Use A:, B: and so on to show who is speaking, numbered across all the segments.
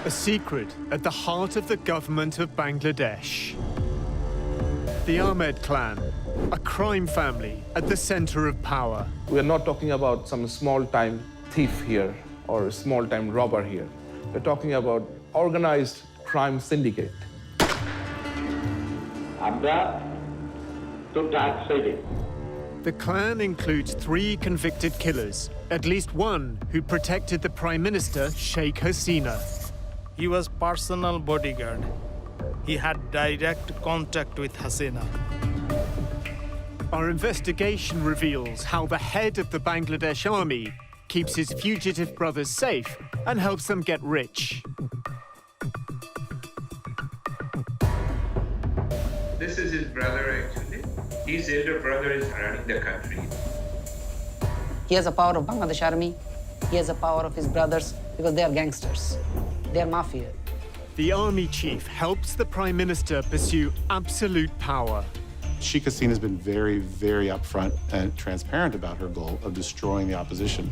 A: A secret at the heart of the government of Bangladesh. The Ahmed clan, a crime family at the center of power.
B: We are not talking about some small-time thief here or a small-time robber here. We're talking about organized crime syndicate.
A: The clan includes 3 convicted killers, at least one who protected the Prime Minister, Sheikh Hasina.
C: He was personal bodyguard. He had direct contact with Hasina.
A: Our investigation reveals how the head of the Bangladesh army keeps his fugitive brothers safe and helps them get rich.
D: This is his brother, actually. His elder brother is running the country.
E: He has the power of Bangladesh army. He has the power of his brothers because they are gangsters. They are mafia.
A: The army chief helps the Prime Minister pursue absolute power.
F: Sheikh Hasina has been very, very upfront and transparent about her goal of destroying the opposition.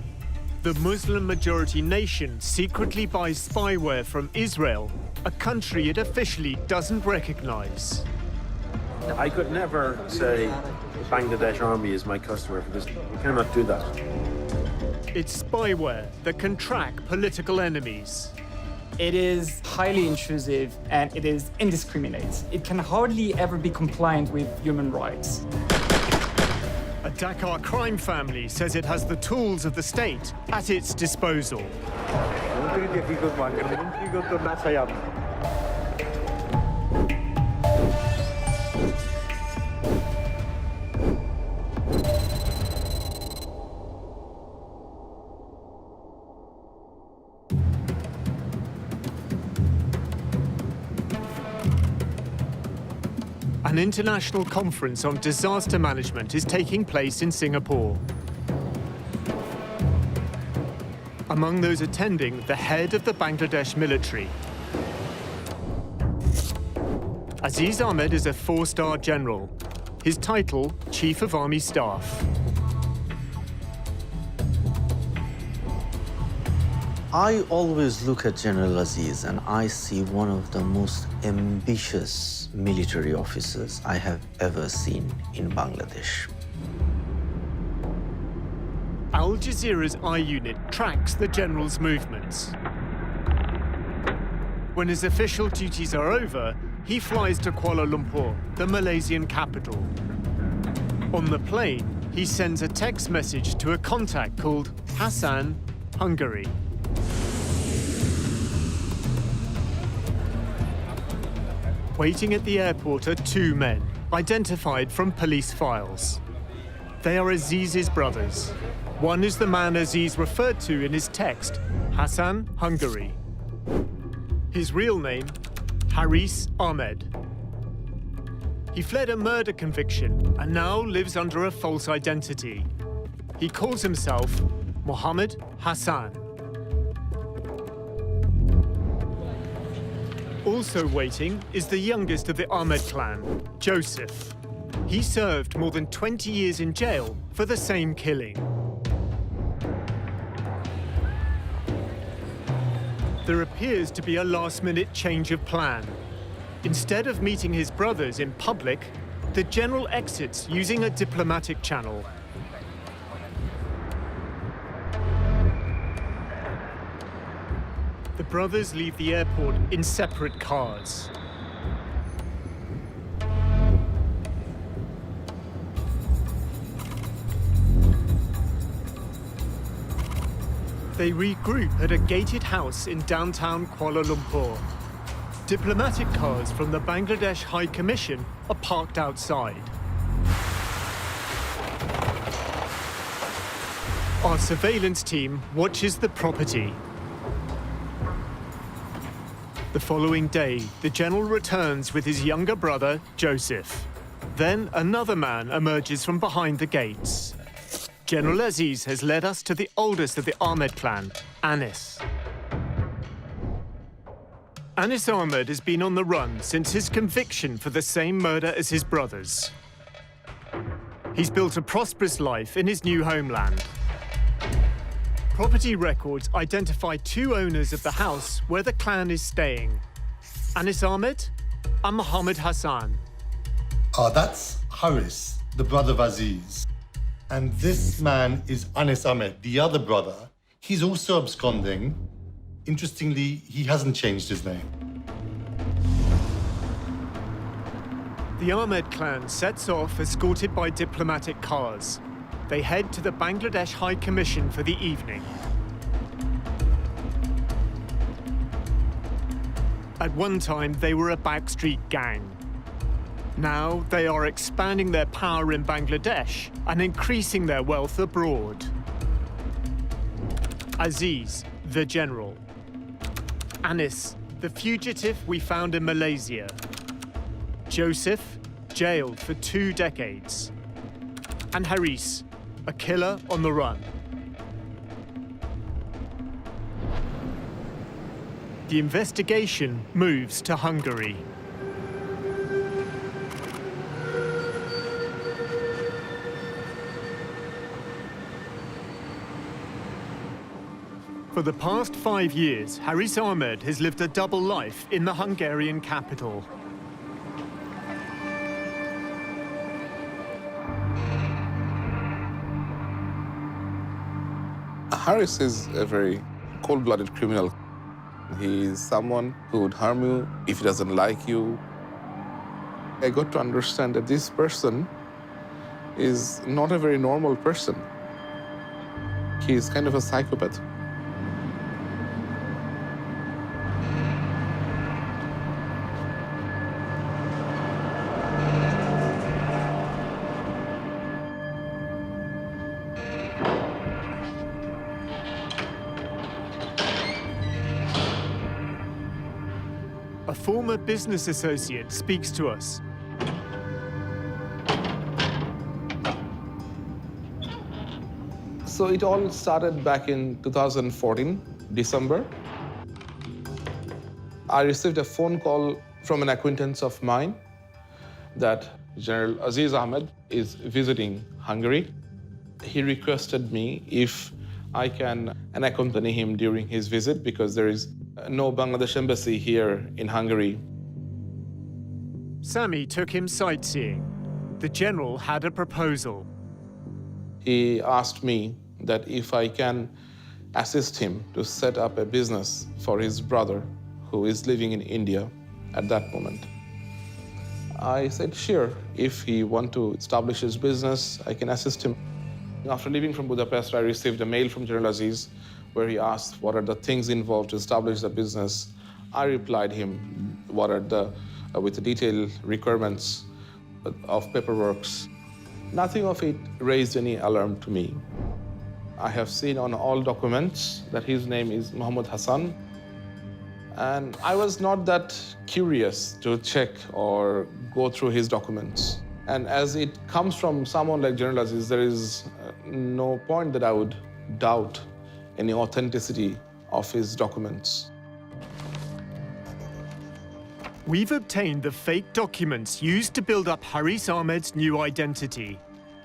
A: The Muslim-majority nation secretly buys spyware from Israel, a country it officially doesn't recognize.
G: I could never say the Bangladesh army is my customer because we cannot do that.
A: It's spyware that can track political enemies.
H: It is highly intrusive and it is indiscriminate. It can hardly ever be compliant with human rights.
A: A Dhaka crime family says it has the tools of the state at its disposal. An international conference on disaster management is taking place in Singapore. Among those attending, the head of the Bangladesh military. Aziz Ahmed is a 4-star general. His title, Chief of Army Staff.
I: I always look at General Aziz and I see one of the most ambitious military officers I have ever seen in Bangladesh.
A: Al Jazeera's I-Unit tracks the general's movements. When his official duties are over, he flies to Kuala Lumpur, the Malaysian capital. On the plane, he sends a text message to a contact called Hassan, Hungary. Waiting at the airport are 2 men, identified from police files. They are Aziz's brothers. One is the man Aziz referred to in his text, Hassan, Hungary. His real name, Haris Ahmed. He fled a murder conviction and now lives under a false identity. He calls himself Mohammed Hassan. Also waiting is the youngest of the Ahmed clan, Joseph. He served more than 20 years in jail for the same killing. There appears to be a last-minute change of plan. Instead of meeting his brothers in public, the general exits using a diplomatic channel. The brothers leave the airport in separate cars. They regroup at a gated house in downtown Kuala Lumpur. Diplomatic cars from the Bangladesh High Commission are parked outside. Our surveillance team watches the property. The following day, the general returns with his younger brother, Joseph. Then another man emerges from behind the gates. General Aziz has led us to the oldest of the Ahmed clan, Anis. Anis Ahmed has been on the run since his conviction for the same murder as his brothers. He's built a prosperous life in his new homeland. Property records identify two owners of the house where the clan is staying: Anis Ahmed and Mohammed Hassan.
J: That's Haris, the brother of Aziz. And this man is Anis Ahmed, the other brother. He's also absconding. Interestingly, he hasn't changed his name.
A: The Ahmed clan sets off escorted by diplomatic cars. They head to the Bangladesh High Commission for the evening. At one time, they were a backstreet gang. Now, they are expanding their power in Bangladesh and increasing their wealth abroad. Aziz, the general. Anis, the fugitive we found in Malaysia. Joseph, jailed for 2 decades. And Haris, a killer on the run. The investigation moves to Hungary. For the past 5 years, Haris Ahmed has lived a double life in the Hungarian capital.
B: Haris is a very cold-blooded criminal. He is someone who would harm you if he doesn't like you. I got to understand that this person is not a very normal person. He is kind of a psychopath.
A: A former business associate speaks to us.
B: So it all started back in 2014, December. I received a phone call from an acquaintance of mine that General Aziz Ahmed is visiting Hungary. He requested me if I can accompany him during his visit because there is no Bangladesh embassy here in Hungary.
A: Sami took him sightseeing. The general had a proposal.
B: He asked me that if I can assist him to set up a business for his brother who is living in India at that moment. I said, sure, if he wants to establish his business, I can assist him. After leaving from Budapest, I received a mail from General Aziz where he asked what are the things involved to establish the business. I replied him what are with the detailed requirements of paperwork. Nothing of it raised any alarm to me. I have seen on all documents that his name is Mohammed Hassan. And I was not that curious to check or go through his documents. And as it comes from someone like General Aziz, there is no point that I would doubt any authenticity of his documents.
A: We've obtained the fake documents used to build up Haris Ahmed's new identity.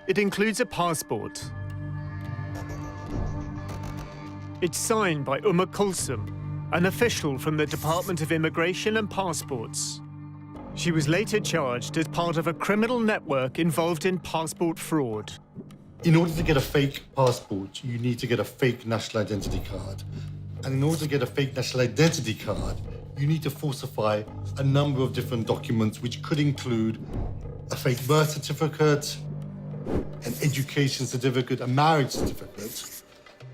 A: It includes a passport. It's signed by Kulsum, an official from the Department of Immigration and Passports. She was later charged as part of a criminal network involved in passport fraud.
J: In order to get a fake passport, you need to get a fake national identity card. And in order to get a fake national identity card, you need to falsify a number of different documents, which could include a fake birth certificate, an education certificate, a marriage certificate.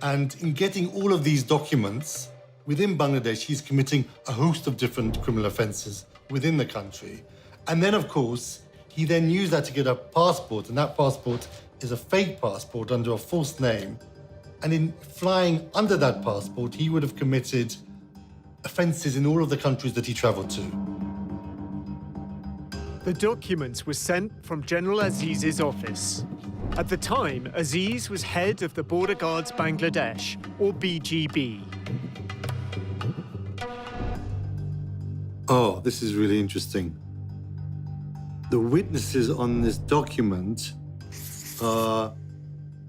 J: And in getting all of these documents, within Bangladesh, he's committing a host of different criminal offenses within the country. And then, of course, he then used that to get a passport, and that passport is a fake passport under a false name. And in flying under that passport, he would have committed offenses in all of the countries that he traveled to.
A: The documents were sent from General Aziz's office. At the time, Aziz was head of the Border Guards Bangladesh, or BGB.
J: Oh, this is really interesting. The witnesses on this document are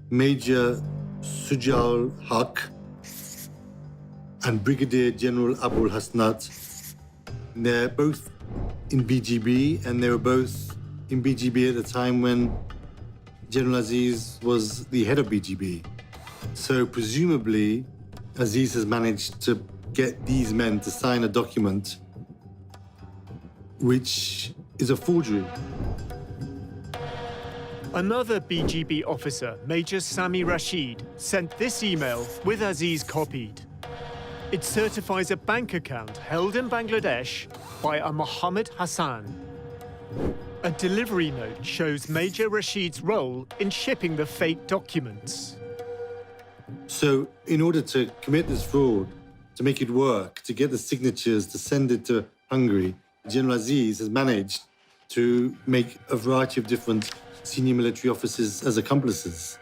J: Major Sujaul Haq, and Brigadier General Abul Hasnat. They're both in BGB, and they were both in BGB at the time when General Aziz was the head of BGB. So presumably, Aziz has managed to get these men to sign a document which is a forgery.
A: Another BGB officer, Major Sami Rashid, sent this email with Aziz copied. It certifies a bank account held in Bangladesh by a Mohammed Hassan. A delivery note shows Major Rashid's role in shipping the fake documents.
J: So in order to commit this fraud, to make it work, to get the signatures, to send it to Hungary, General Aziz has managed to make a variety of different senior military officers as accomplices.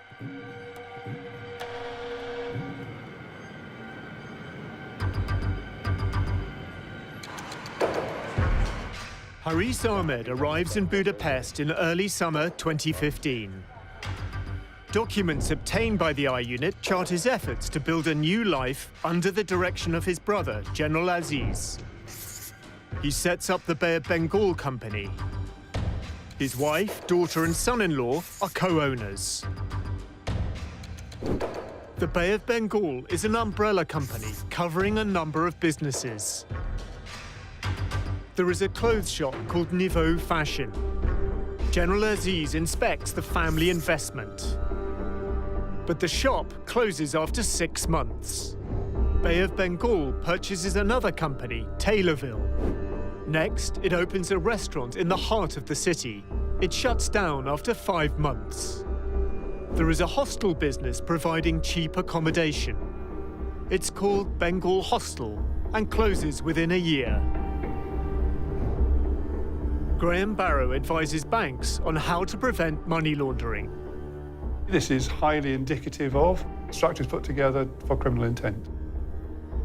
A: Haris Ahmed arrives in Budapest in early summer 2015. Documents obtained by the I-Unit chart his efforts to build a new life under the direction of his brother, General Aziz. He sets up the Bay of Bengal Company. His wife, daughter and son-in-law are co-owners. The Bay of Bengal is an umbrella company covering a number of businesses. There is a clothes shop called Niveau Fashion. General Aziz inspects the family investment. But the shop closes after 6 months. Bay of Bengal purchases another company, Taylorville. Next, it opens a restaurant in the heart of the city. It shuts down after 5 months. There is a hostel business providing cheap accommodation. It's called Bengal Hostel and closes within a year. Graham Barrow advises banks on how to prevent money laundering.
K: This is highly indicative of structures put together for criminal intent.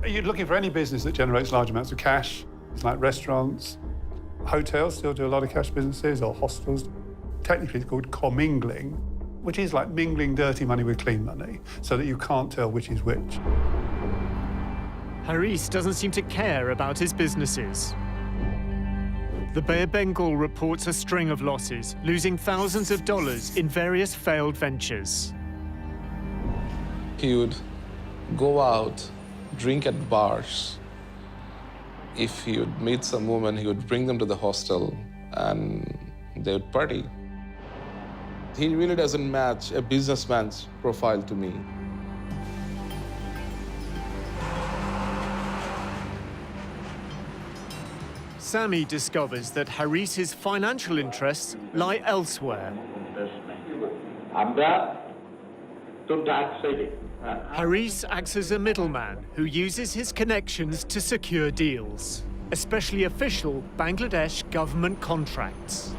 K: You're looking for any business that generates large amounts of cash. It's like restaurants, hotels still do a lot of cash businesses, or hostels. Technically, it's called commingling, which is like mingling dirty money with clean money, so that you can't tell which is which.
A: Haris doesn't seem to care about his businesses. The Bay of Bengal reports a string of losses, losing thousands of dollars in various failed ventures.
B: He would go out, drink at bars. If he would meet some woman, he would bring them to the hostel and they would party. He really doesn't match a businessman's profile to me.
A: Sami discovers that Haris's financial interests lie elsewhere. Haris acts as a middleman who uses his connections to secure deals, especially official Bangladesh government contracts.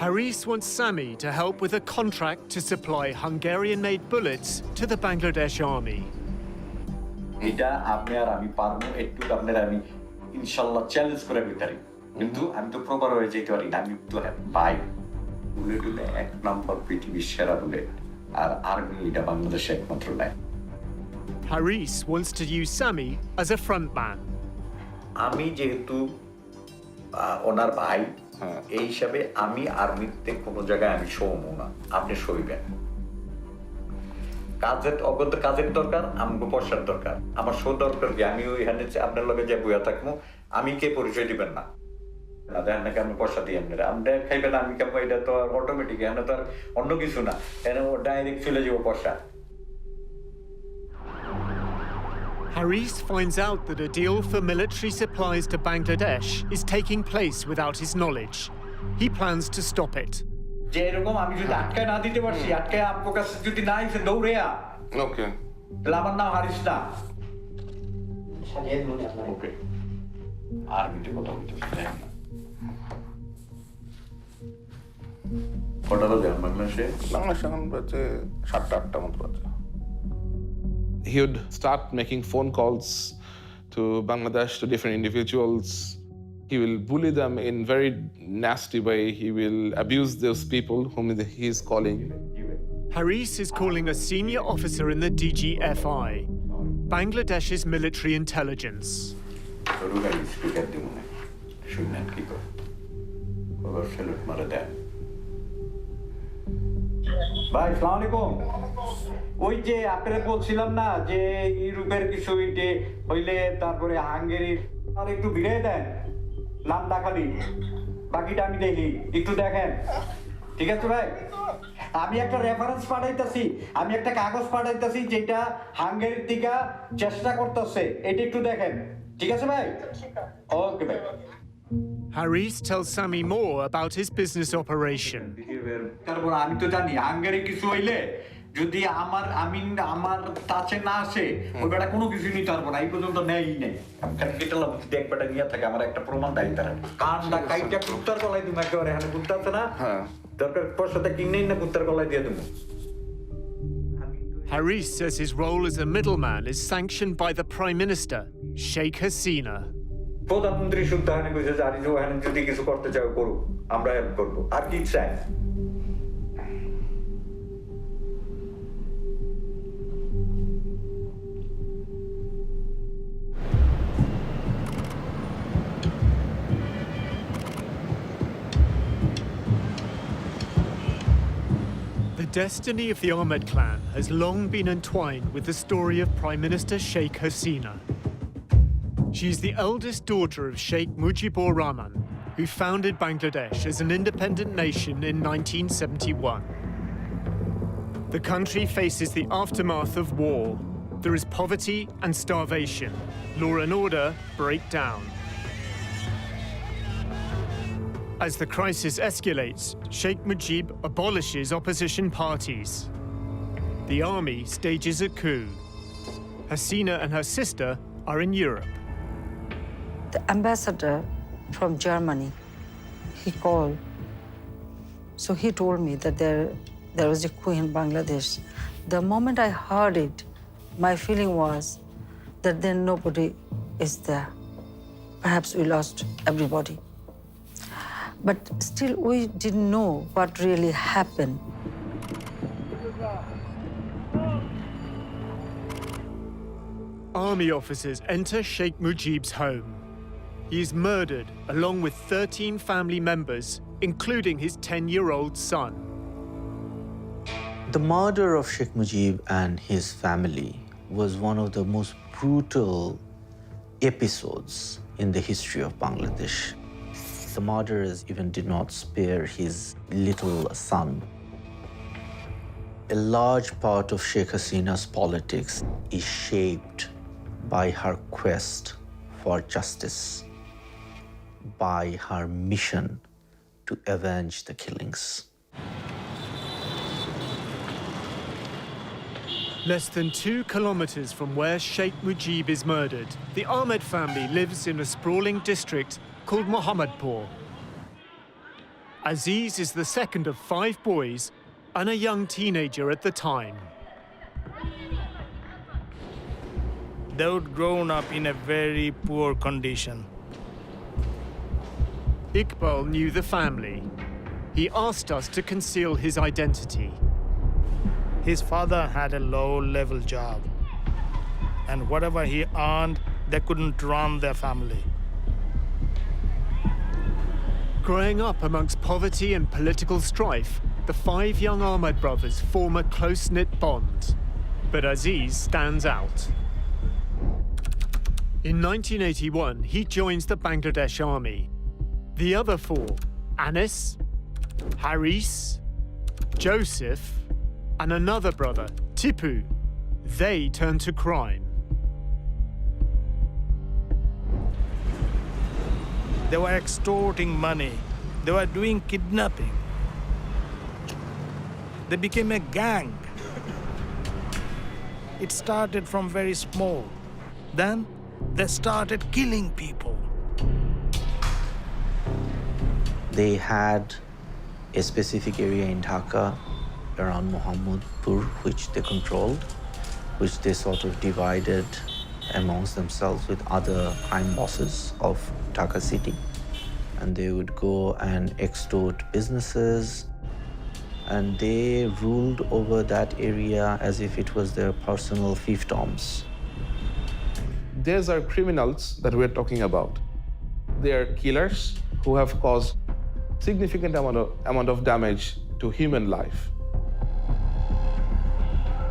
A: Haris wants Sami to help with a contract to supply Hungarian-made bullets to the Bangladesh army. Haris wants to use Sami as a frontman.
L: ওনার ভাই এই হিসাবে আমি আর্মিতে কোনো জায়গায় আমি শোবো না, আপনি শোইবেন। কাজের অগত কাজের দরকার, আমাকে পয়সার দরকার। আমার শো দরকার কি আমি ওইখানে আপনার লগে যে বইয়া থাকবো, আমি কে পরিচয় দিবেন না। না দেখেন নাকি আমি পয়সা দিই আপনারা, আমরা খাইবেন আমি কেমন, এটা তো আর অটোমেটিক, এখানে তো আর অন্য কিছু না, এখানে ডাইরেক্ট চলে যাবো পয়সা।
A: Haris finds out that a deal for military supplies to Bangladesh is taking place without his knowledge. He plans to stop it.
L: যে এরকম আমি যদি আটকায় না দিতে পারছি, আটকায় আপনার কাছে যদি না এসে দৌড়ে
B: ওকে,
L: তাহলে আমার নাম হারিস না। ওকে, আর্মিতে কথা বলতে কটা বাজে বাংলাদেশে?
B: বাংলাদেশে এখন বাজে 7টা-8টা মতো বাজে। He would start making phone calls to Bangladesh, to different individuals. He will bully them in very nasty way. He will abuse those people whom he is calling.
A: Haris is calling a senior officer in the DGFI, Bangladesh's military intelligence.
L: ভাই আসসালামু আলাইকুম ওই যে আপনারা বলছিলাম না যে ইউরোপের কিছু ইটে হইলে তারপরে হাঙ্গেরির আর একটু ভিড়ে দেন নামটা খালি বাকিটা আমি দেখি একটু দেখেন ঠিক আছে ভাই আমি একটা রেফারেন্স পাঠাইতাছি আমি একটা কাগজ পাঠাইতাছি যেটা হাঙ্গেরির থেকে চেষ্টা করতেছে এটা একটু দেখেন ঠিক আছে ভাই ওকে ভাই
A: Haris tells Sami more about his business operation.
L: তারপর আমি তো জানি হাঙ্গেরি কিছু হইলে যদি আমার কাছে না আসে ওই বেটা কোনো কিছু নিতে পারবো না এই পর্যন্ত নেই নেই কেটালা বুদ্ধি এক বেটা নিয়ে থাকে আমার একটা প্রমাণ দেয় তারা কানটা কাইটা কুত্তার গলায় তুমি একেবারে এখানে কুত্তা আছে না দরকার পয়সাটা কিনেই না কুত্তার গলায় দিয়ে দেবো
A: Haris says his role as a middleman is sanctioned by the Prime Minister, Sheikh Hasina.
L: প্রধানমন্ত্রী শুদ্ধ হানি কইছে জানি যে ওখানে যদি কিছু করতে চাও করুক আমরা হেল্প করবো আর কি চাই
A: The destiny of the Ahmed clan has long been entwined with the story of Prime Minister Sheikh Hasina. She's the eldest daughter of Sheikh Mujibur Rahman, who founded Bangladesh as an independent nation in 1971. The country faces the aftermath of war. There is poverty and starvation. Law and order break down. As the crisis escalates, Sheikh Mujib abolishes opposition parties. The army stages a coup. Hasina and her sister are in Europe.
M: The ambassador from Germany, he called. So he told me that there was a coup in Bangladesh. The moment I heard it, my feeling was that then nobody is there. Perhaps we lost everybody. But still, we didn't know what really happened.
A: Army officers enter Sheikh Mujib's home. He is murdered along with 13 family members, including his 10-year-old son.
I: The murder of Sheikh Mujib and his family was one of the most brutal episodes in the history of Bangladesh. The murderers even did not spare his little son. A large part of Sheikh Hasina's politics is shaped by her quest for justice, by her mission to avenge the killings.
A: Less than 2 kilometers from where Sheikh Mujib is murdered, the Ahmed family lives in a sprawling district called Mohammadpur. Aziz is the second of 5 boys and a young teenager at the time.
C: They would grown up in a very poor condition.
A: Iqbal knew the family. He asked us to conceal his identity.
C: His father had a low-level job, and whatever he earned, they couldn't run their family.
A: Growing up amongst poverty and political strife, the 5 young Ahmed brothers form a close-knit bond. But Aziz stands out. In 1981, he joins the Bangladesh Army. The other 4, Anis, Haris, Joseph, and another brother, Tipu, they turn to crime.
C: They were extorting money. They were doing kidnapping. They became a gang. It started from very small. Then they started killing people.
I: They had a specific area in Dhaka around Mohammadpur, which they controlled, which they sort of divided amongst themselves with other crime bosses of Dhaka city. And they would go and extort businesses, and they ruled over that area as if it was their personal fiefdoms.
B: These are criminals that we're talking about. They are killers who have caused significant amount of damage to human life.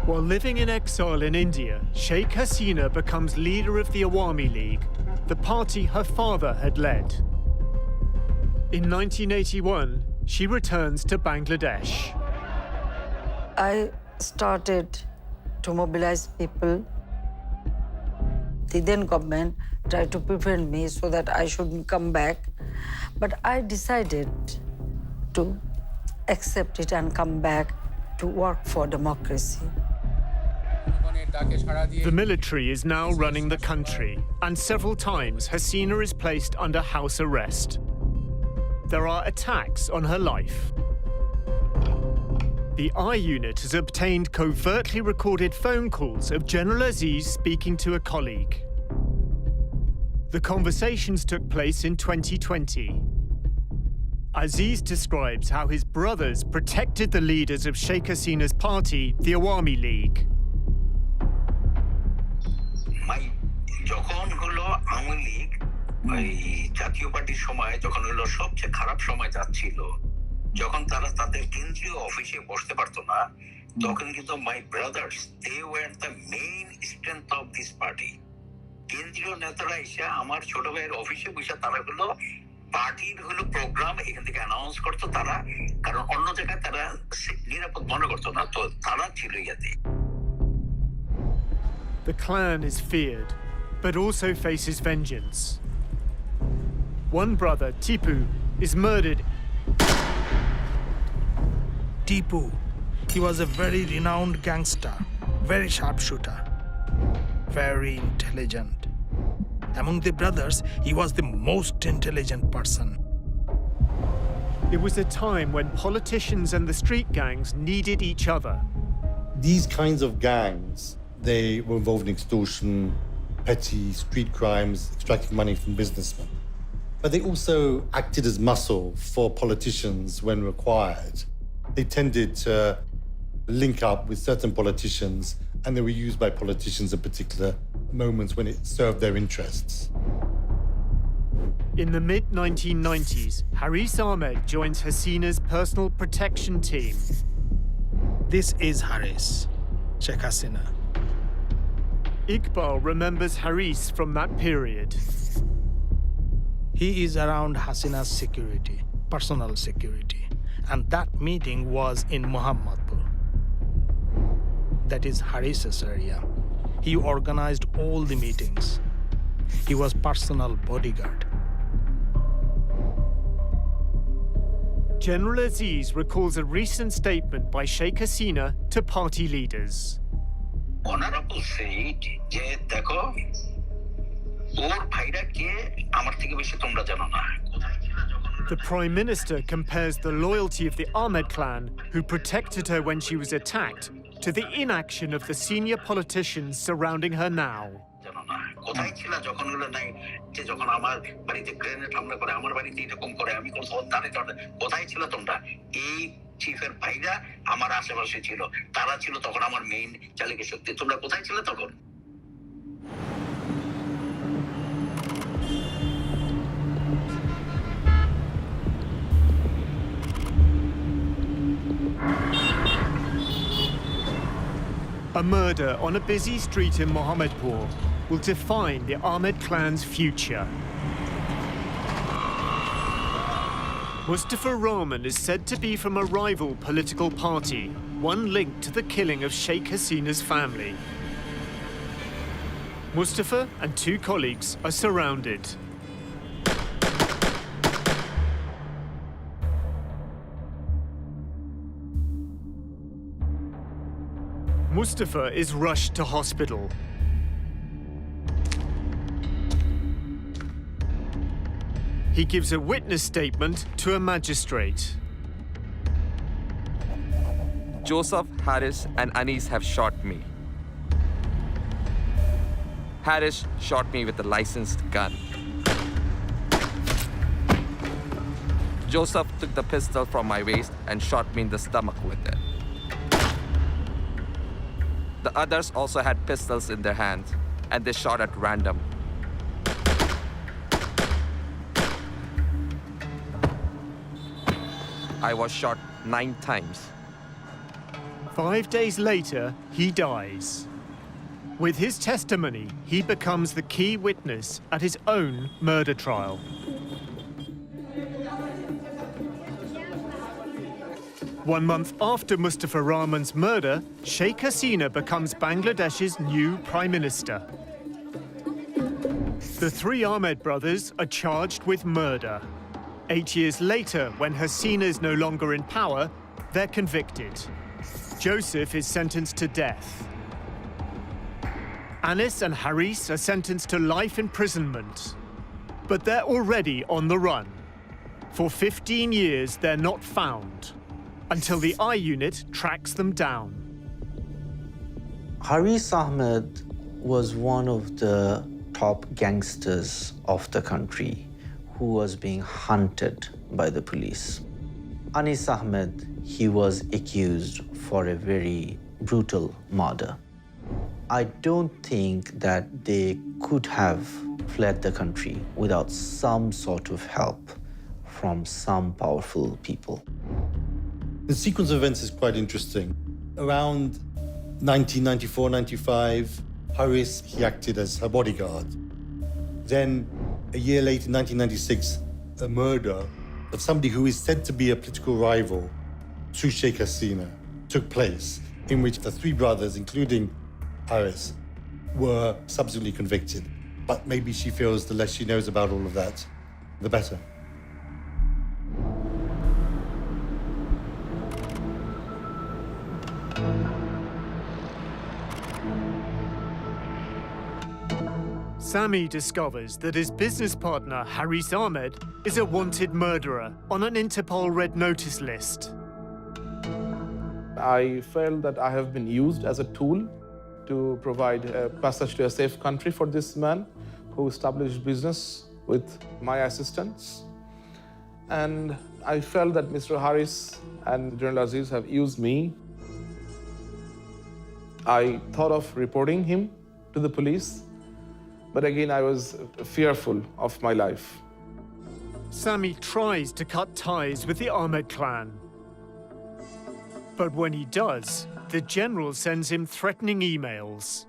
A: While living in exile in India, Sheikh Hasina becomes leader of the Awami League, the party her father had led. In 1981, she returns to Bangladesh.
M: I started to mobilize people. The then government tried to prevent me so that I shouldn't come back. But I decided to accept it and come back to work for democracy.
A: The military is now running the country, and several times Hasina is placed under house arrest. There are attacks on her life. The I Unit has obtained covertly recorded phone calls of General Aziz speaking to a colleague. The conversations took place in 2020. Aziz describes how his brothers protected the leaders of Sheikh Hasina's party, the Awami League.
N: যখন হলো আওয়ামী লীগ ওই জাতীয় পার্টির সময় যখন হলো সবচেয়ে খারাপ সময় যাচ্ছিল, যখন তারা তাদের কেন্দ্রীয় অফিসে বসতে পারতো না, তখন কিন্তু my brothers they were the main strength of this party. কেন্দ্রীয় নেতারা এসে আমার ছোট ভাইয়ের অফিসে বসে তারা হলো পার্টির হলো প্রোগ্রাম এখান থেকে অ্যানাউন্স করতো তারা, কারণ অন্য জায়গায় তারা নিরাপদ মনে করতো না, তো তারা ছিল ইয়াতে।
A: The clan is feared, but also faces vengeance. One brother, Tipu, is murdered.
C: Tipu, he was a very renowned gangster, very sharpshooter, very intelligent. Among the brothers, he was the most intelligent person.
A: It was a time when politicians and the street gangs needed each other.
J: These kinds of gangs, they were involved in extortion, petty street crimes, extracting money from businessmen. But they also acted as muscle for politicians when required. They tended to link up with certain politicians, and they were used by politicians at particular moments when it served their interests.
A: In the mid-1990s, Haris Ahmed joins Hasina's personal protection team.
C: This is Haris, Sheikh Hasina.
A: Iqbal remembers Haris from that period.
C: He is around Hasina's security, personal security. And that meeting was in Muhammadpur. That is Haris's area. He organized all the meetings. He was personal bodyguard.
A: General Aziz recalls a recent statement by Sheikh Hasina to party leaders.
N: Honorable said, যে দেখো ওর ভাইরা কে আমার থেকে বেশি তোমরা জানো না।
A: The Prime Minister compares the loyalty of the Ahmed clan, who protected her when she was attacked, to the inaction of the senior politicians surrounding her now.
N: কোথায় ছিল যখন হলো নাই যে যখন আমার বাড়িতে গ্রেনেড হামলা করে, আমার বাড়িতে এরকম করে, আমি কোন কোথায় ছিল তোমরা? এই চিফের ভাইরা আমার আশেপাশে ছিল, তারা ছিল তখন আমার মেইন চালিকা শক্তি। তোমরা কোথায় ছিল তখন?
A: A murder on a busy street in Mohammedpur will define the Ahmed clan's future. Mustafa Rahman is said to be from a rival political party, one linked to the killing of Sheikh Hasina's family. Mustafa and two colleagues are surrounded. Mustafa is rushed to hospital. He gives a witness statement to a magistrate.
O: Joseph, Haris, and Anis have shot me. Harish shot me with a licensed gun. Joseph took the pistol from my waist and shot me in the stomach with it. The others also had pistols in their hands, and they shot at random. I was shot 9 times.
A: 5 days later, he dies. With his testimony, he becomes the key witness at his own murder trial. One month after Mustafa Rahman's murder, Sheikh Hasina becomes Bangladesh's new prime minister. The 3 Ahmed brothers are charged with murder. 8 years later, when Hasina is no longer in power, they're convicted. Joseph is sentenced to death. Anis and Haris are sentenced to life imprisonment. But they're already on the run. For 15 years, they're not found, until the I Unit tracks them down.
I: Haris Ahmed was one of the top gangsters of the country who was being hunted by the police. Anis Ahmed, he was accused for a very brutal murder. I don't think that they could have fled the country without some sort of help from some powerful people.
J: The sequence of events is quite interesting. Around 1994-95, Haris, he acted as her bodyguard. Then, a year later, 1996, a murder of somebody who is said to be a political rival to Sheikh Hasina took place, in which the 3 brothers, including Haris, were subsequently convicted. But maybe she feels the less she knows about all of that, the better.
A: Sami discovers that his business partner, Haris Ahmed, is a wanted murderer on an Interpol Red Notice list.
B: I felt that I have been used as a tool to provide a passage to a safe country for this man who established business with my assistance. And I felt that Mr. Haris and General Aziz have used me. I thought of reporting him to the police, but again, I was fearful of my life.
A: Sami tries to cut ties with the Ahmed clan. But when he does, the general sends him threatening emails.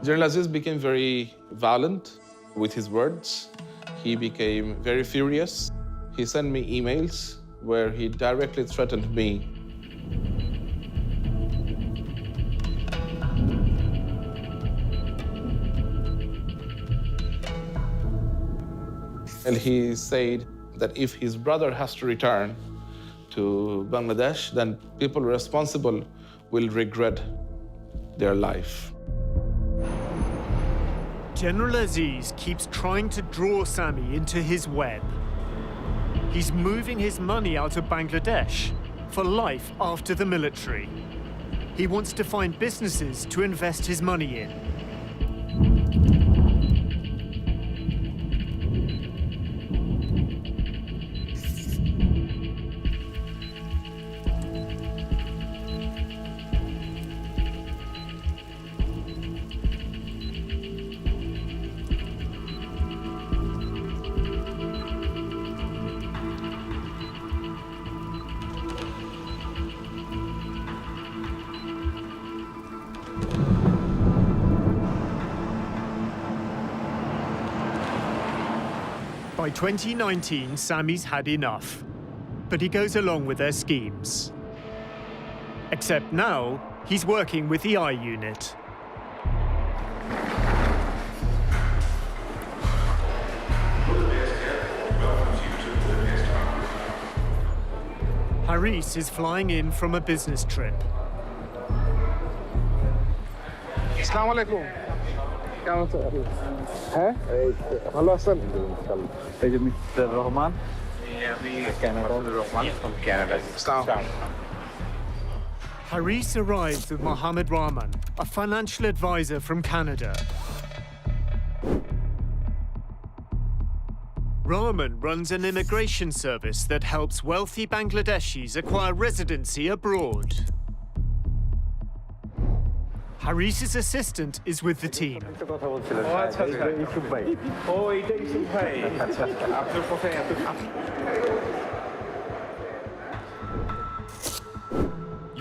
B: General Aziz became very violent with his words. He became very furious. He sent me emails where he directly threatened me. And he said that if his brother has to return to Bangladesh, then people responsible will regret their life.
A: General Aziz keeps trying to draw Sami into his web. He's moving his money out of Bangladesh for life after the military. He wants to find businesses to invest his money in. By 2019, Sami's had enough, but he goes along with their schemes. Except now, he's working with the I Unit. Haris is flying in from a business trip.
B: Assalamu alaikum. হ্যাঁ ভালো আছেন
L: এই যে mister Rahman আমি Rahman from Canada.
A: Haris arrives with Mohammed Rahman, a financial advisor from Canada. Rahman runs an immigration service that helps wealthy Bangladeshis acquire residency abroad. Haris's assistant is with the team.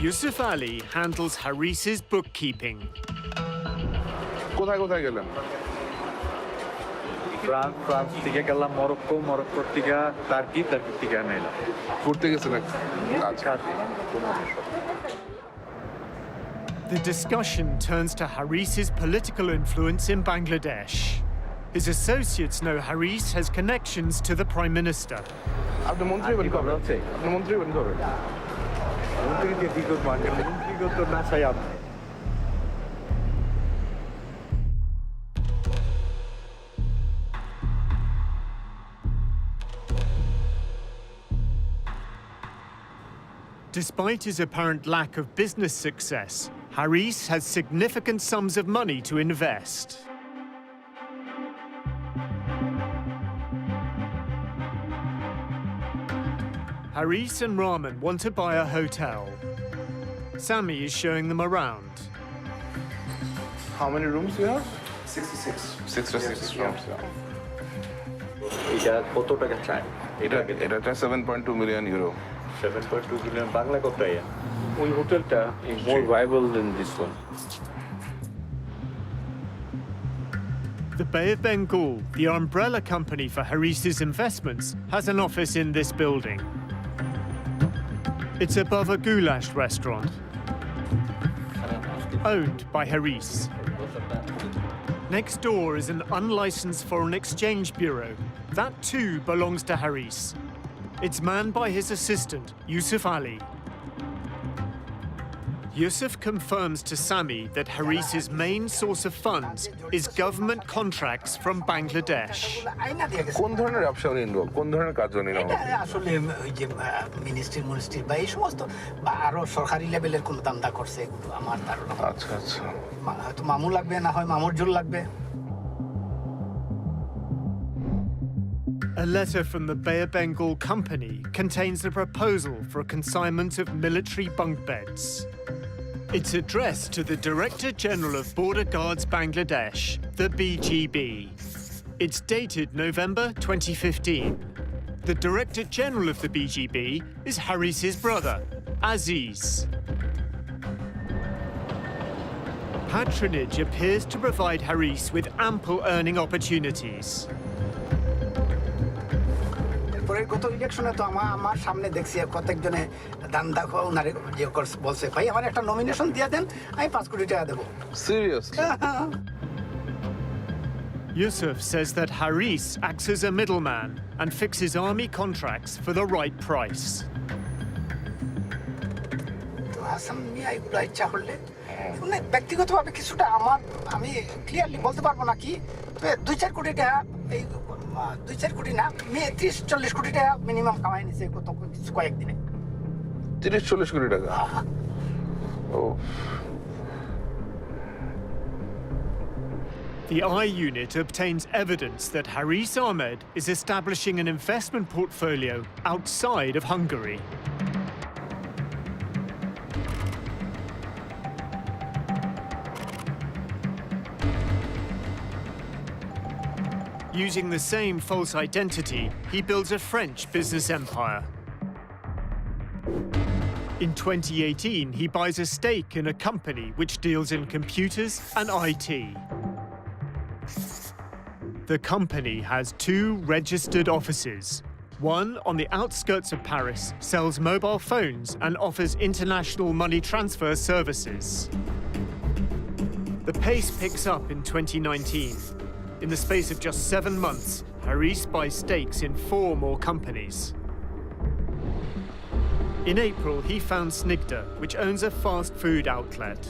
A: Yusuf Ali handles Haris's bookkeeping.
B: কোথায় কোথায় গেলেন
L: France থেকে গেলাম Morocco থেকে turkey থেকে আনাইলাম
B: ঘুরতে গেছিলেন আচ্ছা
A: The discussion turns to Haris's political influence in Bangladesh. His associates know Haris has connections to the Prime Minister.
B: আপনি মন্ত্রী বলি কবে আপনি মন্ত্রী বলি কবে
L: মন্ত্রীকে কি করবো মন্ত্রী তো না চাই আপনি
A: Despite his apparent lack of business success, Haris has significant sums of money to invest. Haris and Rahman want to buy a hotel. Sami is showing them around.
B: How many rooms you have
L: 66
B: 66 rooms
L: এটা কত টাকা চাই
B: এটা 7.2 million euro
L: 7.2 billion Bangla কত টাকা ওই হোটেলটা is more viable than this one.
A: The Bay of Bengal, the umbrella company for Haris's investments, has an office in this building. It's above a goulash restaurant, owned by Haris. Next door is an unlicensed foreign exchange bureau. That too belongs to Haris. It's manned by his assistant, Yusuf Ali. Yusuf confirms to Sami that Haris's main source of funds is government contracts from Bangladesh.
B: কোন ধরনের ব্যবসা উনি involve কোন ধরনের কাজ উনি
C: আসলে ওই যে মিনিস্ট্রি বা এই সমস্ত বা আরো সরকারি লেভেলের কোন দান্দা করছে এগুলো আমার ধারণা
B: আচ্ছা আচ্ছা
C: হয়তো মামু লাগবে না হয় মামুর জোর লাগবে
A: A letter from the Bay of Bengal company contains a proposal for a consignment of military bunk beds. It's addressed to the Director General of Border Guards Bangladesh, the BGB. It's dated November 2015. The Director General of the BGB is Haris's brother, Aziz. Patronage appears to provide Haris with ample earning opportunities.
C: পরের গত ইলেকশনে তো আমার সামনে দেখছি কতজনে দান্দা ওনারে যে বলছে ভাই আমার একটা নমিনেশন দিয়ে দেন আমি 5 কোটি টাকা দেব
B: Seriously?
A: Yusuf says that Haris acts as a middleman and fixes army contracts for the right price.
C: তো হাসান মিয়া এগুলো ইচ্ছা করলে মানে ব্যক্তিগতভাবে কিছুটা আমি ক্লিয়ারলি বলতে পারবো না কি 2-4 কোটি টাকা এই 2-4 কোটি না 30-40 কোটি টাকা মিনিমাম কামাই নিছে কয়েকদিনে
B: 30-40 কোটি টাকা Oh.
A: The I unit obtains evidence that Haris Ahmed is establishing an investment portfolio outside of Hungary. Using the same false identity, he builds a French business empire. In 2018, he buys a stake in a company which deals in computers and IT. The company has 2 registered offices. One on the outskirts of Paris sells mobile phones and offers international money transfer services. The pace picks up in 2019. In the space of just 7 months, Haris buys stakes in 4 more companies. In April, he found Snigdha, which owns a fast food outlet.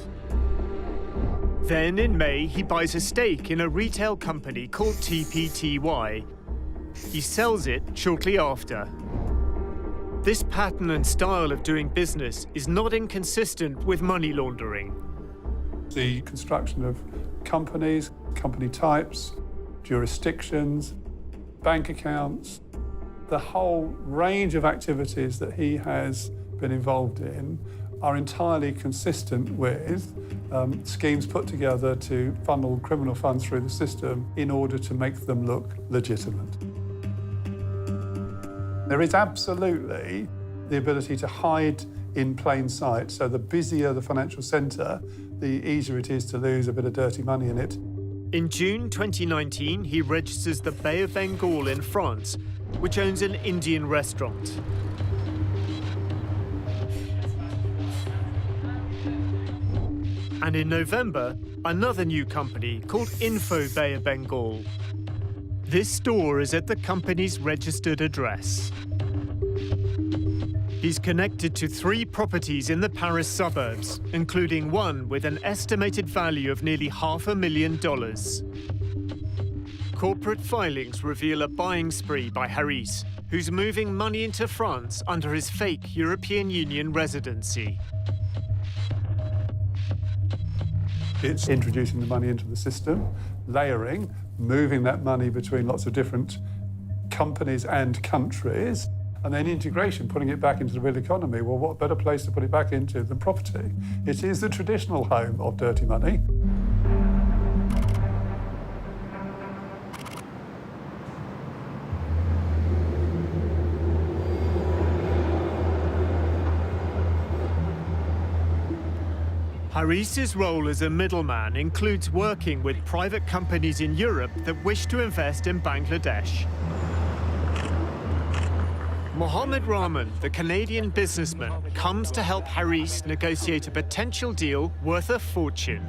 A: Then in May, he buys a stake in a retail company called TPTY. He sells it shortly after. This pattern and style of doing business is not inconsistent with money laundering.
K: The construction of companies, company types, jurisdictions, bank accounts, the whole range of activities that he has been involved in are entirely consistent with schemes put together to funnel criminal funds through the system in order to make them look legitimate. There is absolutely the ability to hide in plain sight. So the busier the financial centre, the easier it is to lose a bit of dirty money in it.
A: In June 2019, he registers the Bay of Bengal in France, which owns an Indian restaurant. And in November, another new company called Info Bay of Bengal. This store is at the company's registered address. He's connected to 3 properties in the Paris suburbs, including one with an estimated value of nearly $500,000. Corporate filings reveal a buying spree by Haris, who's moving money into France under his fake European Union residency.
K: It's introducing the money into the system, layering, moving that money between lots of different companies and countries, and then integration, putting it back into the real economy. Well, what better place to put it back into than property? It is the traditional home of dirty money.
A: Haris's role as a middleman includes working with private companies in Europe that wish to invest in Bangladesh. Mohammed Rahman, the Canadian businessman, comes to help Haris negotiate a potential deal worth a fortune.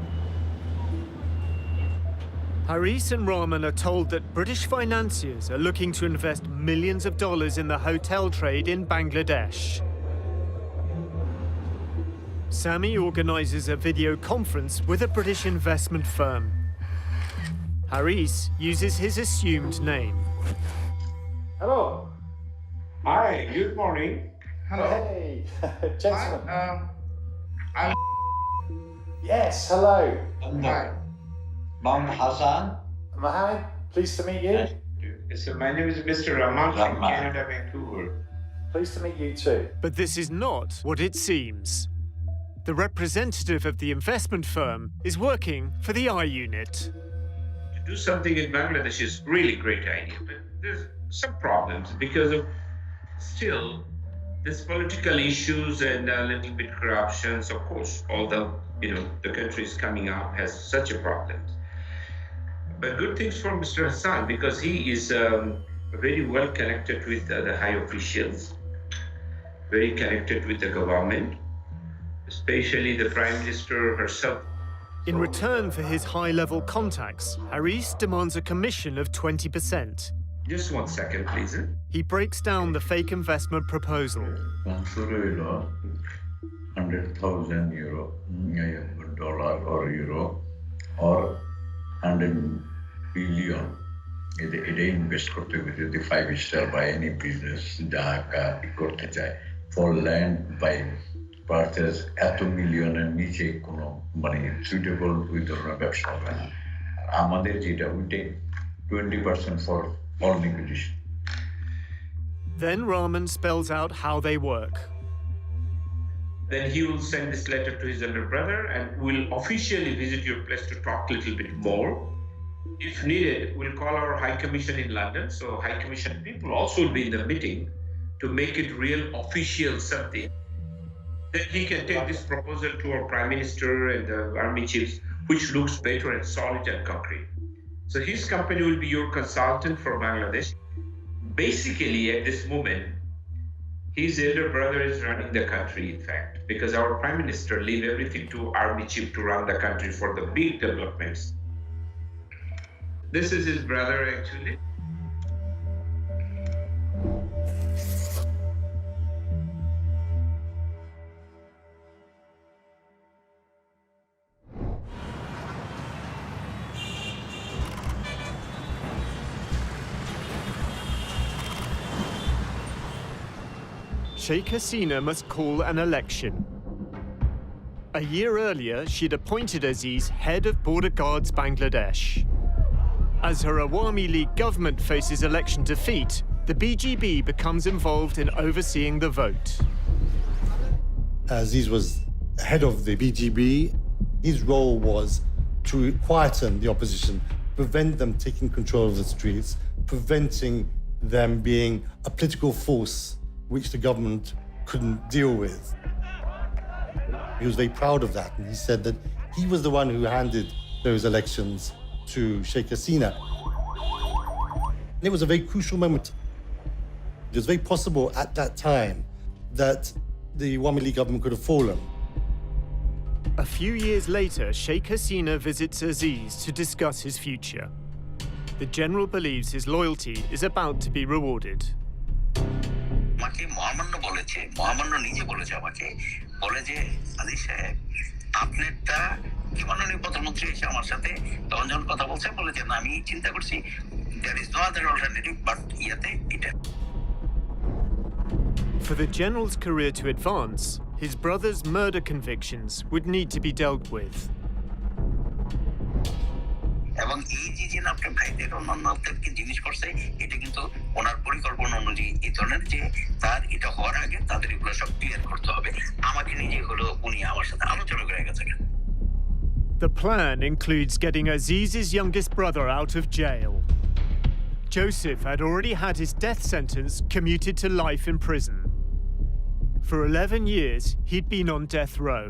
A: Haris and Rahman are told that British financiers are looking to invest millions of dollars in the hotel trade in Bangladesh. Sami organizes a video conference with a British investment firm. Haris uses his assumed name.
D: Hello. Hi, good morning. Hello.
P: Hey, gentlemen.
D: I'm
P: Yes, hello.
D: Hi.
P: Mohammed Hassan. Mohammed, pleased to meet you.
D: So my name is Mr. Rahman from Canada, Vancouver.
P: Pleased to meet you too.
A: But this is not what it seems. The representative of the investment firm is working for the I Unit.
D: To do something in Bangladesh is really great idea, but there's some problems because of still there's political issues and a little bit corruption. So of course, although the country is coming up has such a problem. But good things for Mr. Hassan because he is very well connected with the high officials, very connected with the government, especially the Prime Minister herself.
A: In return for his high-level contacts, Haris demands a commission of 20%.
D: Just 1 second, please.
A: He breaks down the fake investment proposal.
Q: 100,000 euro, dollar or euro, or 100 billion. It invest করতে হবে যদি 5-star by any business Dhaka করতে চায় for land by purchase এত মিলিয়নের নিচে কোনো suitable ওই ধরনের ব্যবসা হবে না আমাদের যেটা we take 20% for all negotiation.
A: Then Rahman spells out how they work.
D: Then he will send this letter to his elder brother and will officially visit your place to talk a little bit more. If needed, we'll call our High Commission in London. So High Commission people also will be in the meeting to make it real official something. Then he can take this proposal to our Prime Minister and the army chiefs, which looks better and solid and concrete. So his company will be your consultant for Bangladesh. Basically, at this moment, his elder brother is running the country, in fact, because our Prime Minister leave everything to army chief to run the country for the big developments. This is his brother, actually.
A: Sheikh Hasina must call an election. A year earlier, she'd appointed Aziz head of Border Guards Bangladesh. As her Awami League government faces election defeat, the BGB becomes involved in overseeing the vote.
J: Aziz was head of the BGB. His role was to quieten the opposition, prevent them taking control of the streets, preventing them being a political force which the government couldn't deal with. He was very proud of that, and he said that he was the one who handed those elections to Sheikh Hasina. And it was a very crucial moment. It was very possible at that time that the Awami League government could have fallen.
A: A few years later, Sheikh Hasina visits Aziz to discuss his future. The general believes his loyalty is about to be rewarded.
N: আমাকে মহামান্য বলেছে, মহামান্য নিজে বলেছে আমাকে, বলে যে আলী সাহেব আপনারটা কি মাননীয় প্রধানমন্ত্রী এসে আমার সাথে তখন যখন কথা বলছে বলে যে না আমি চিন্তা করছি there is no other alternative but ইয়াতে এটা.
A: For the general's career to advance, his brother's murder convictions would need to be dealt with.
N: এবং এই যে আপনার ভাইদের অন্যান্যদেরকে জিনিস করছে এটা কিন্তু ওনার পরিকল্পনা অনুযায়ী এই ধরনের যে তার এটা হওয়ার আগে তাদের এগুলো সব ক্লিয়ার করতে হবে আমাকে নিজে হলো উনি আমার সাথে আলোচনা করে গেছেন.
A: The plan includes getting Aziz's youngest brother out of jail. Joseph had already had his death sentence commuted to life in prison. For 11 years, he'd been on death row.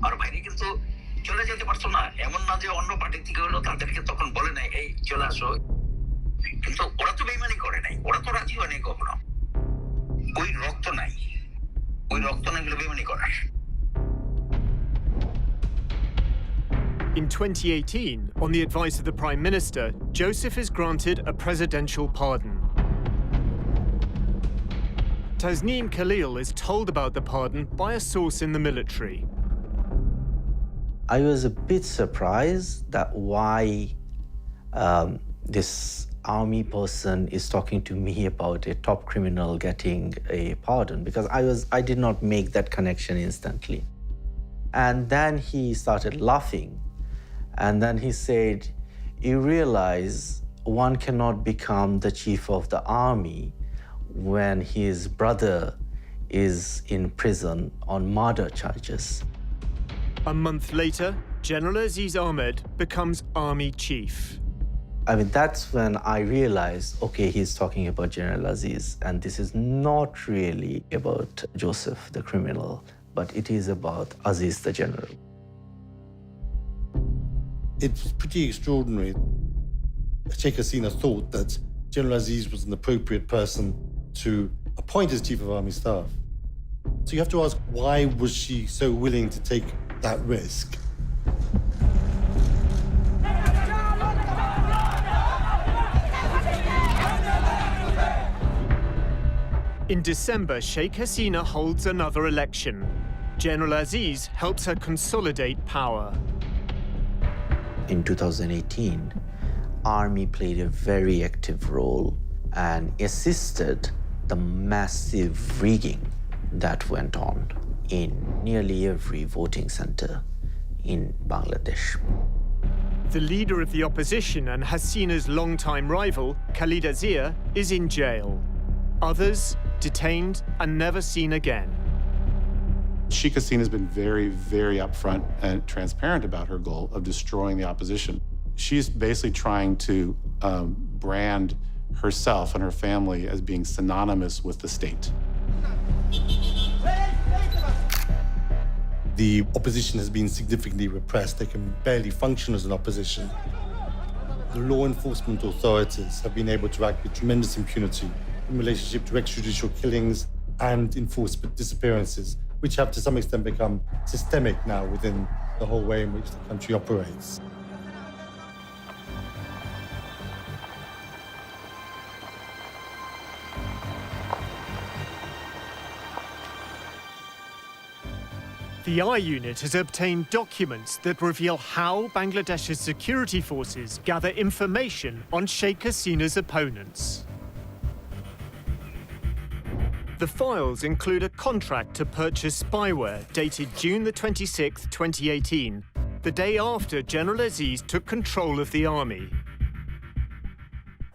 N: আর ভাইরে কিন্তু চলে যেতে পারতো না, এমন না যে অন্য পার্টি থেকে হলো তাদেরকে তখন বলে নাই এই চলে আসো, কিন্তু ওরা তো বেইমানি করে নাই, ওরা তো রাজি হয়নি কখনো, ওই রক্ত নাই গেলে বেইমানি করার.
A: In 2018, on the advice of the Prime Minister, Joseph is granted a presidential pardon. Tasneem Khalil is told about the pardon by a source in the military.
I: I was a bit surprised that why this army person is talking to me about a top criminal getting a pardon, because I did not make that connection instantly. And then he started laughing. And then he said, you realize one cannot become the chief of the army when his brother is in prison on murder charges.
A: A month later, General Aziz Ahmed becomes army chief.
I: I mean, that's when I realized, okay, he's talking about General Aziz, and this is not really about Joseph, the criminal, but it is about Aziz, the general.
J: It's pretty extraordinary. Sheikh Hasina thought that General Aziz was an appropriate person to appoint as Chief of Army Staff. So you have to ask, why was she so willing to take that risk?
A: In December, Sheikh Hasina holds another election. General Aziz helps her consolidate power.
I: In 2018, Army played a very active role and assisted the massive rigging that went on in nearly every voting center in Bangladesh.
A: The leader of the opposition and Hasina's longtime rival, Khalida Zia, is in jail. Others detained and never seen again.
F: Sheikh Hasina has been very, very upfront and transparent about her goal of destroying the opposition. She's basically trying to brand herself and her family as being synonymous with the state.
J: The opposition has been significantly repressed. They can barely function as an opposition. The law enforcement authorities have been able to act with tremendous impunity in relationship to extrajudicial killings and enforced disappearances, which have to some extent become systemic now within the whole way in which the country operates.
A: The I Unit has obtained documents that reveal how Bangladesh's security forces gather information on Sheikh Hasina's opponents. The files include a contract to purchase spyware dated June the 26th, 2018, the day after General Aziz took control of the army.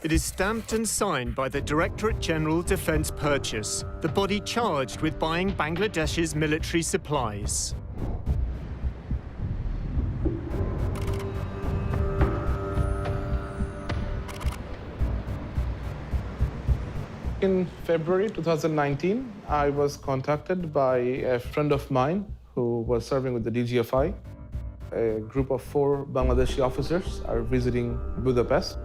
A: It is stamped and signed by the Directorate General Defence Purchase, the body charged with buying Bangladesh's military supplies.
B: In February 2019, I was contacted by a friend of mine who was serving with the DGFI. A group of 4 Bangladeshi officers are visiting Budapest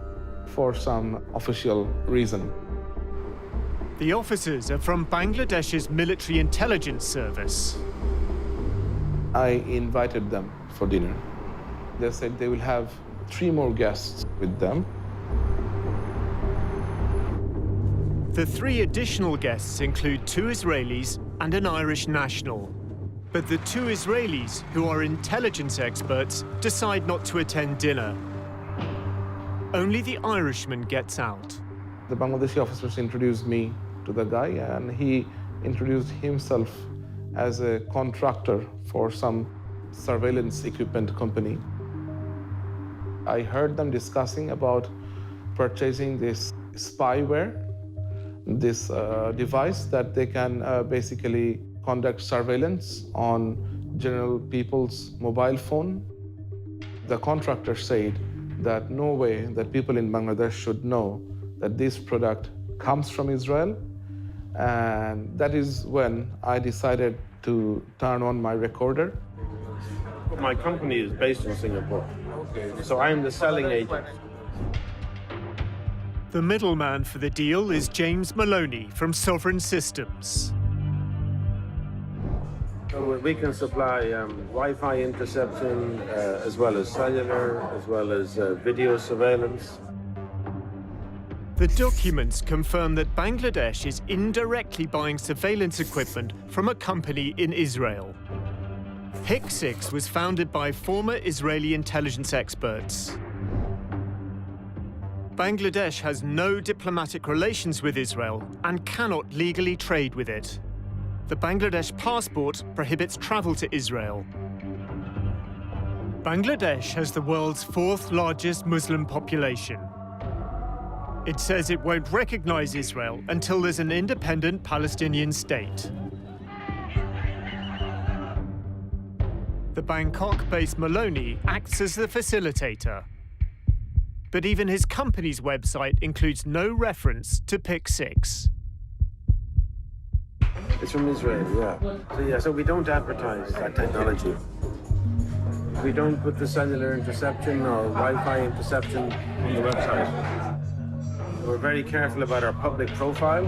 B: for some official reason.
A: The officers are from Bangladesh's military intelligence service.
B: I invited them for dinner. They said they will have 3 more guests with them.
A: The 3 additional guests include 2 Israelis and an Irish national. But the 2 Israelis, who are intelligence experts, decide not to attend dinner. Only the Irishman gets out.
B: The Bangladeshi officers introduced me to the guy, and he introduced himself as a contractor for some surveillance equipment company. I heard them discussing about purchasing this spyware, this device that they can basically conduct surveillance on general people's mobile phone. The contractor said that no way that people in Bangladesh should know that this product comes from Israel. And that is when I decided to turn on my recorder.
G: My company is based in Singapore, so I am the selling agent.
A: The middleman for the deal is James Maloney from Sovereign Systems.
G: So we can supply Wi-Fi interception, as well as cellular, as well as video surveillance.
A: The documents confirm that Bangladesh is indirectly buying surveillance equipment from a company in Israel. HIC-6 was founded by former Israeli intelligence experts. Bangladesh has no diplomatic relations with Israel and cannot legally trade with it. The Bangladesh passport prohibits travel to Israel. Bangladesh has the world's 4th largest Muslim population. It says it won't recognize Israel until there's an independent Palestinian state. The Bangkok-based Maloney acts as the facilitator. But even his company's website includes no reference to PIC-6.
G: It's from Israel, yeah. So we don't advertise that technology. We don't put the cellular interception or Wi-Fi interception on the website. We're very careful about our public profile.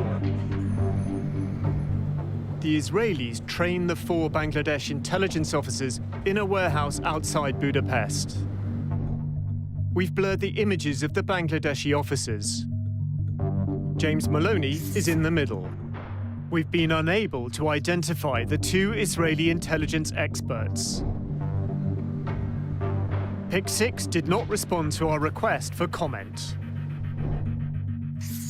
A: The Israelis train the 4 Bangladesh intelligence officers in a warehouse outside Budapest. We've blurred the images of the Bangladeshi officers. James Maloney is in the middle. We've been unable to identify the 2 Israeli intelligence experts. PIC-6 did not respond to our request for comment.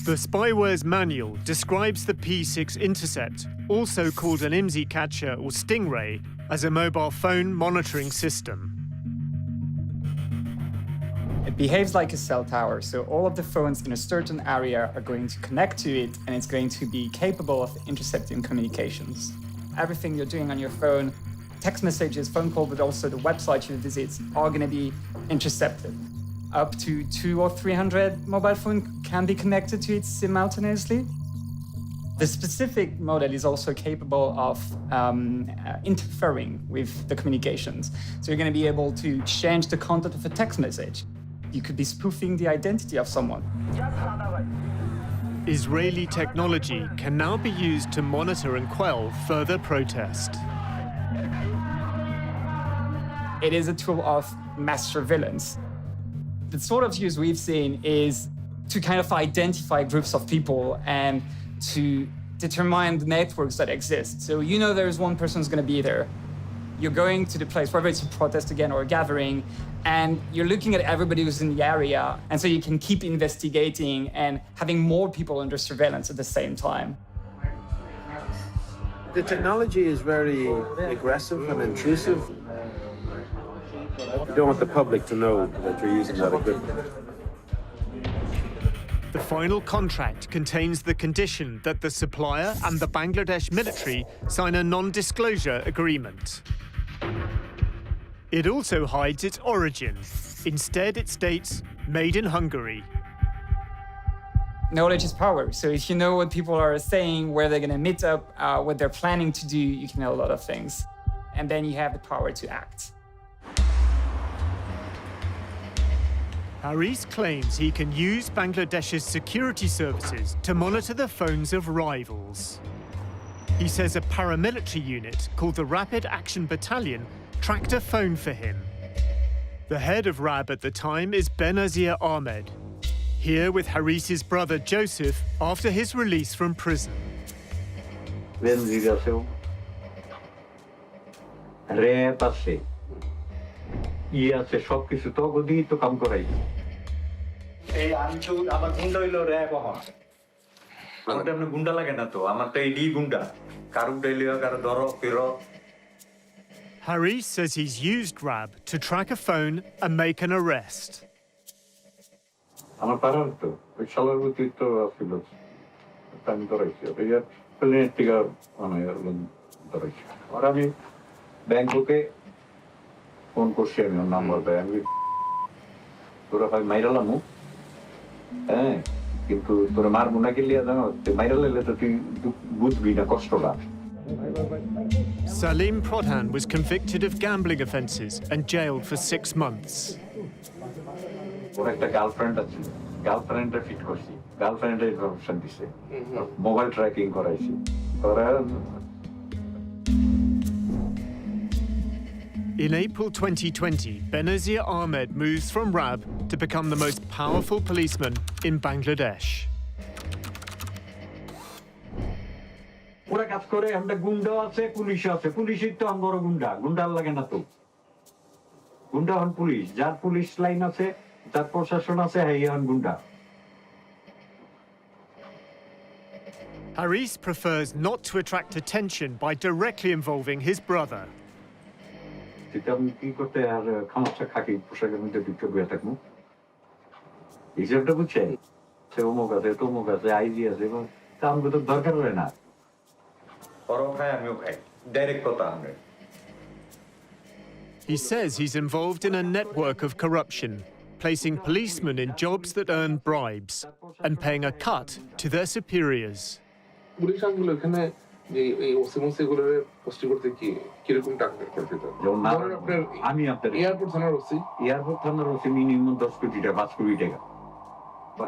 A: The spyware's manual describes the P6 Intercept, also called an IMSI catcher or Stingray, as a mobile phone monitoring system.
H: It behaves like a cell tower, so all of the phones in a certain area are going to connect to it, and it's going to be capable of intercepting communications. Everything you're doing on your phone, text messages, phone call, but also the website you visit, are going to be intercepted. Up to 200 or 300 mobile phones can be connected to it simultaneously. The specific model is also capable of interfering with the communications. So you're going to be able to change the content of a text message. You could be spoofing the identity of someone.
A: Israeli technology can now be used to monitor and quell further protest.
H: It is a tool of mass surveillance. The sort of use we've seen is to kind of identify groups of people and to determine the networks that exist. So you know there's one person who's going to be there. You're going to the place, whether it's a protest again or a gathering, and you're looking at everybody who's in the area, and so you can keep investigating and having more people under surveillance at the same time.
G: The technology is very aggressive and intrusive. You don't want the public to know that you're using that equipment.
A: The final contract contains the condition that the supplier and the Bangladesh military sign a non-disclosure agreement. It also hides its origin. Instead, it states, made in Hungary.
H: Knowledge is power. So if you know what people are saying, where they're going to meet up, what they're planning to do, you can know a lot of things. And then you have the power to act.
A: Haris claims he can use Bangladesh's security services to monitor the phones of rivals. He says a paramilitary unit called the Rapid Action Battalion tracked a phone for him. The head of RAB at the time is Benazir Ahmed, here with Haris's brother Joseph after his release from prison. Haris says he's used RAB to track a phone and make an arrest. Salim Prodhan was convicted of gambling offences and jailed for 6 months.
L: Mobile tracking
A: In April 2020, Benazir Ahmed moves from RAB to become the most powerful policeman in Bangladesh.
L: ওরা কাজ করে আমরা গুন্ডা আছে police আছে পুলিশই তো আমরা গুন্ডা গুন্ডার লাগে না তো গুন্ডা হন পুলিশ যার পুলিশ লাইন আছে যার প্রশাসন আছে হেই হন গুন্ডা
A: Haris prefers not to attract attention by directly involving his brother.
L: যেটা আমি কি করতে আর খামোশা খাকি পোশাকের মধ্যে ঢুকে বসে থাকবো হিসাবটা বুঝছেন সে অমুক আছে তমুক আছে আইজি আছে এবং তা আমাকে তো দরকার হয় না
A: He says he's involved in a network of corruption, placing policemen in jobs that earn bribes and paying a cut to their superiors.
L: আমি আপনার এয়ারপোর্ট থানার ওসি মিনিমাম 10 কোটি টাকা 5 কোটি টাকা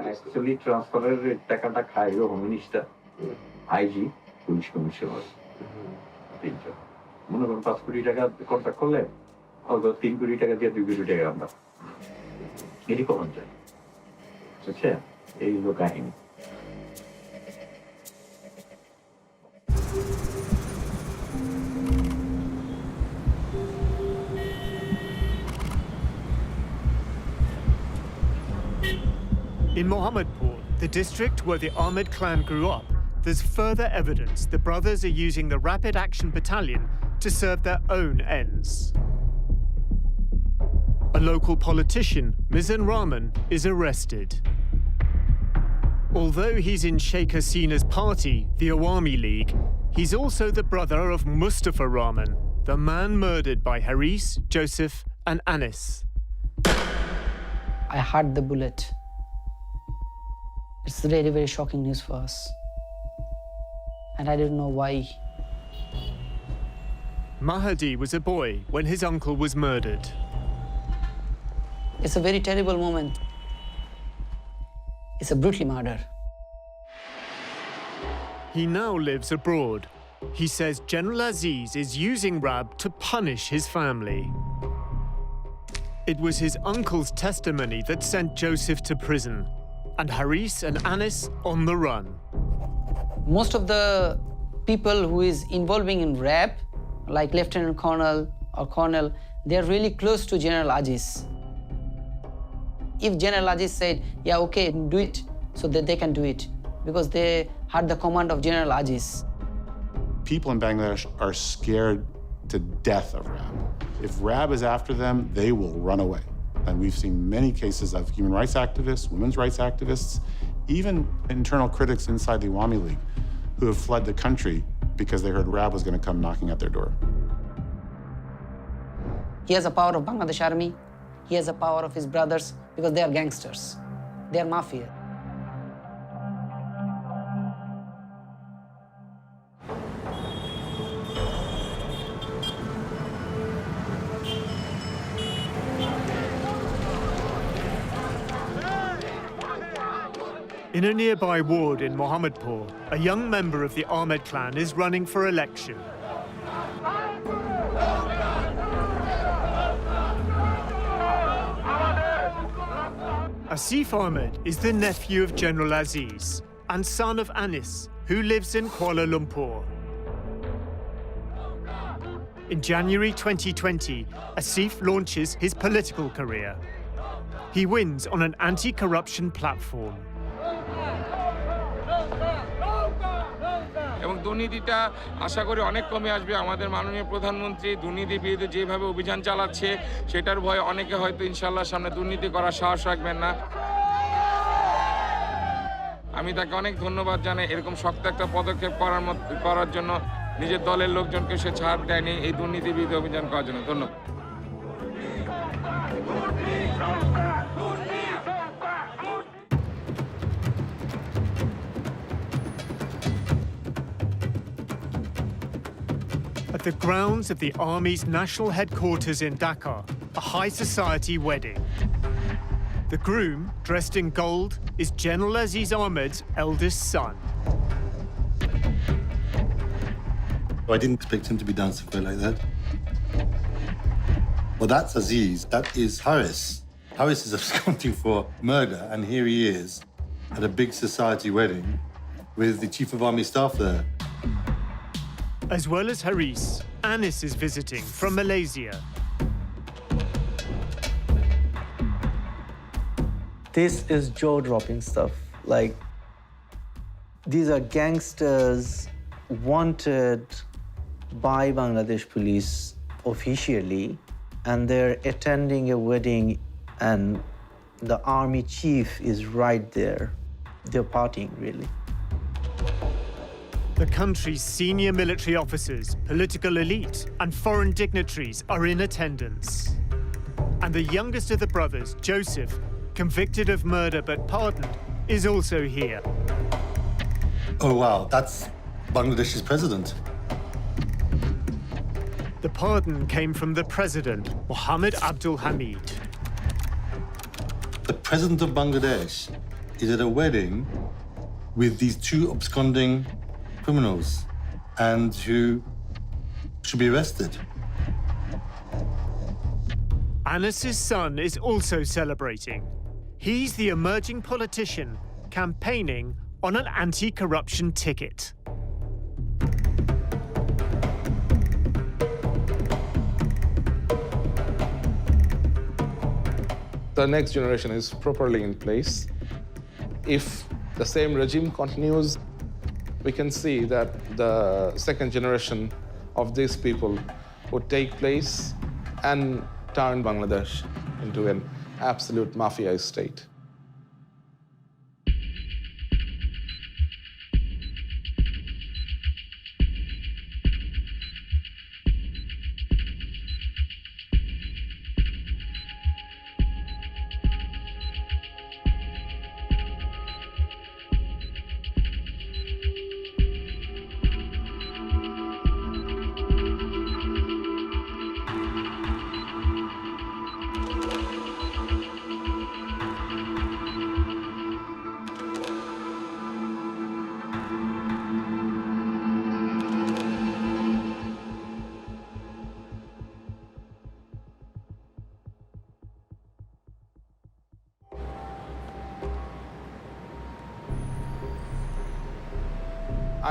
L: অ্যাকচুয়ালি ট্রান্সফারের টাকাটা খায় home minister IG police commissioner তিনজন মনে করেন 5 কোটি টাকা কন্ট্রাক্ট করলে হয়তো 3 কোটি টাকা দিয়ে 2 কোটি টাকা আমরা এটি কখন যায় বুঝছেন এই হলো কাহিনী
A: In Mohammadpur, the district where the Ahmed clan grew up, there's further evidence the brothers are using the Rapid Action Battalion to serve their own ends. A local politician, Mizan Rahman, is arrested. Although he's in Sheikh Hasina's party, the Awami League, he's also the brother of Mustafa Rahman, the man murdered by Haris, Joseph, and Anis.
E: I heard the bullet. It's really very shocking news for us. And I didn't know why.
A: Mahdi was a boy when his uncle was murdered.
E: It's a very terrible moment. It's a brutal murder.
A: He now lives abroad. He says General Aziz is using RAB to punish his family. It was his uncle's testimony that sent Joseph to prison, and Haris and Anis on the run.
E: Most of the people who is involving in RAB, like Lieutenant Colonel or Colonel, they are really close to General Aziz. If General Aziz said, yeah, okay, do it, so that they can do it, because they had the command of General Aziz.
F: people in Bangladesh are scared to death of RAB. If RAB is after them, they will run away. And we've seen many cases of human rights activists, women's rights activists, even internal critics inside the Awami League who have fled the country because they heard RAB was going to come knocking at their door.
E: He has the power of Bangladesh Army. He has the power of his brothers because they are gangsters. They are mafia.
A: In a nearby ward in Mohammadpur, a young member of the Ahmed clan is running for election. Asif Ahmed is the nephew of General Aziz and son of Anis, who lives in Kuala Lumpur. In January 2020, Asif launches his political career. He wins on an anti-corruption platform.
R: এবং দুর্নীতিটা আশা করি অনেক কমে আসবে। আমাদের মাননীয় প্রধানমন্ত্রী দুর্নীতি বিরুদ্ধে যেভাবে অভিযান চালাচ্ছে সেটার ভয়ে অনেকে হয়তো ইনশাআল্লাহ সামনে দুর্নীতি করার সাহস রাখবেন না। আমি তাকে অনেক ধন্যবাদ জানাই এরকম শক্ত একটা পদক্ষেপ করার জন্য। নিজের দলের লোকজনকে সে ছাড় দেয়নি এই দুর্নীতি বিরুদ্ধে অভিযান করার জন্য। ধন্যবাদ।
A: At the grounds of the Army's national headquarters in Dhaka, a high society wedding. The groom, dressed in gold, is General Aziz Ahmed's eldest son.
J: I didn't expect him to be dancing quite like that. Well, that's Aziz. That is Haris. Haris is absconding for murder, and here he is at a big society wedding with the Chief of Army Staff there.
A: As well as Haris, Anis is visiting from Malaysia.
I: This is jaw-dropping stuff. Like, these are gangsters wanted by Bangladesh police officially, and they're attending a wedding, and the army chief is right there. They're partying, really.
A: The country's senior military officers, political elite, and foreign dignitaries are in attendance. And the youngest of the brothers, Joseph, convicted of murder but pardoned, is also here.
J: Oh, wow, that's Bangladesh's president.
A: The pardon came from the president, Mohammed Abdul Hamid.
J: The president of Bangladesh is at a wedding with these two absconding criminals and who should be arrested.
A: Anis's son is also celebrating. He's the emerging politician campaigning on an anti-corruption ticket.
B: The next generation is properly in place. If the same regime continues, we can see that the second generation of these people would take place and turn Bangladesh into an absolute mafia state.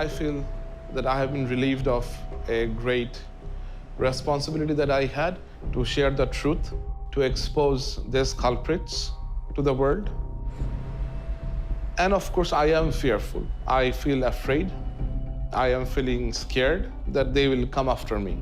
B: I feel that I have been relieved of a great responsibility that I had to share the truth, to expose these culprits to the world. And of course, I am fearful. I feel afraid. I am feeling scared that they will come after me.